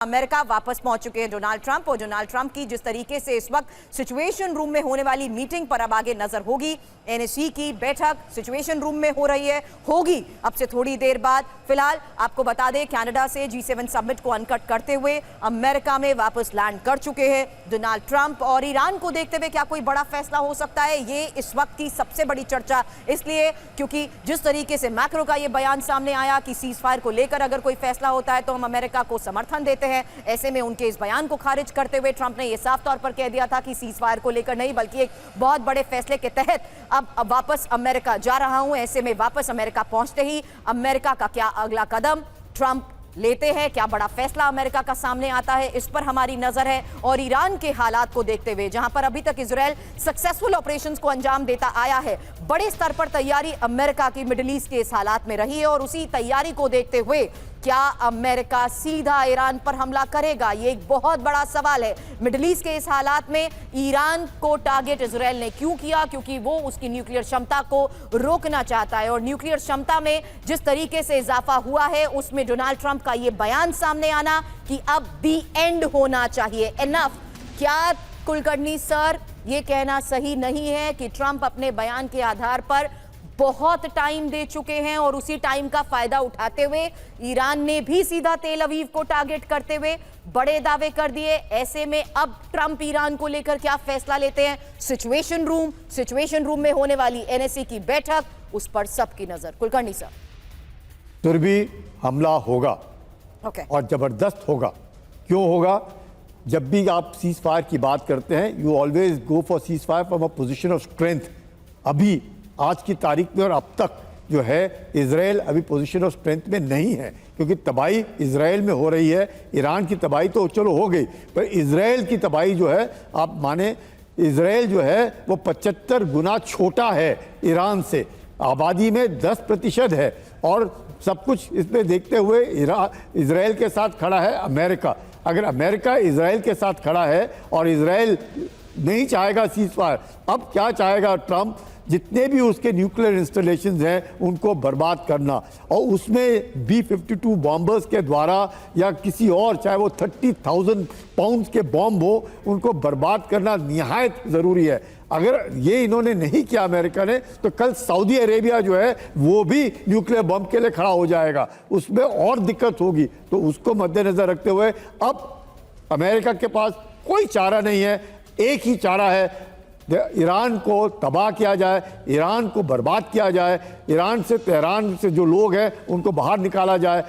America वापस पहुंच चुके हैं डोनाल्ड ट्रंप। और डोनाल्ड ट्रंप की जिस तरीके से इस वक्त सिचुएशन रूम में होने वाली मीटिंग पर अब आगे नजर होगी। एनएससी की बैठक सिचुएशन रूम में हो रही है, होगी अब से थोड़ी देर बाद। फिलहाल आपको बता दें, कनाडा से G7 समिट को अनकट करते हुए अमेरिका में वापस लैंड कर चुके हैं डोनाल्ड ट्रंप। और ईरान को देखते हुए क्या कोई बड़ा फैसला हो सकता है, ये इस वक्त की सबसे बड़ी चर्चा इसलिए क्योंकि जिस तरीके से मैक्रो का ये बयान सामने आया कि सीज फायर को लेकर अगर कोई फैसला होता है तो हम अमेरिका को समर्थन देते हैं। ऐसे में उनके इस बयान को खारिज करते हुए ट्रंप ने यह साफ तौर पर कह दिया था कि सीज फायर को लेकर नहीं बल्कि एक बहुत बड़े फैसले के तहत अब वापस अमेरिका जा रहा हूं। ऐसे में वापस अमेरिका पहुंचते ही अमेरिका का क्या अगला कदम ट्रंप लेते हैं, क्या बड़ा फैसला अमेरिका का सामने आता है, इस पर हमारी नजर है। और ईरान के हालात को देखते हुए, जहां पर अभी तक इजराइल सक्सेसफुल ऑपरेशंस को अंजाम देता आया है, बड़े स्तर पर तैयारी अमेरिका की मिडिल ईस्ट के इस हालात में रही है। और उसी तैयारी को देखते हुए क्या अमेरिका सीधा ईरान पर हमला करेगा, ये एक बहुत बड़ा सवाल है। मिडिल ईस्ट के इस हालात में ईरान को टारगेट इजराइल ने क्यों किया? क्योंकि वो उसकी न्यूक्लियर क्षमता को रोकना चाहता है। और न्यूक्लियर क्षमता में जिस तरीके से इजाफा हुआ है, उसमें डोनाल्ड ट्रंप का ये बयान सामने आना कि अब दी एंड होना चाहिए, एनफ। क्या कुलकर्णी सर ये कहना सही नहीं है कि ट्रंप अपने बयान के आधार पर बहुत टाइम दे चुके हैं और उसी टाइम का फायदा उठाते हुए ईरान ने भी सीधा तेल अवीव को टारगेट करते हुए बड़े दावे कर दिए? ऐसे में अब ट्रंप ईरान को लेकर क्या फैसला लेते हैं? सिचुएशन रूम में होने वाली एनएससी की बैठक, उस पर सबकी नजर। कुलकर्णी सर, फिर भी हमला होगा और जबरदस्त होगा। क्यों होगा? जब भी आप सीज फायर की बात करते हैं, you always go for cease fire from a position of strength. अभी आज की तारीख में और अब तक जो है इजराइल अभी पोजीशन ऑफ स्ट्रेंथ में नहीं है, क्योंकि तबाही इजराइल में हो रही है। ईरान की तबाही तो चलो हो गई, पर इजराइल की तबाही जो है, आप माने इजराइल जो है वो 75 गुना छोटा है ईरान से, आबादी में 10% है। और सब कुछ इसमें देखते हुए इजराइल के साथ खड़ा है अमेरिका। अगर अमेरिका इजराइल के साथ खड़ा है और इजराइल नहीं चाहेगा सीज फायर, अब क्या चाहेगा ट्रंप? जितने भी उसके न्यूक्लियर इंस्टॉलेशंस हैं उनको बर्बाद करना, और उसमें B-52 बॉम्बर्स के द्वारा या किसी और, चाहे वो 30,000 पाउंड के बॉम्ब हो, उनको बर्बाद करना निहायत ज़रूरी है। अगर ये इन्होंने नहीं किया अमेरिका ने, तो कल सऊदी अरेबिया जो है वो भी न्यूक्लियर बम के लिए खड़ा हो जाएगा, उसमें और दिक्कत होगी। तो उसको मद्देनजर रखते हुए अब अमेरिका के पास कोई चारा नहीं है, एक ही चारा है, ईरान को तबाह किया जाए, ईरान को बर्बाद किया जाए, ईरान से तेहरान से जो लोग हैं उनको बाहर निकाला जाए।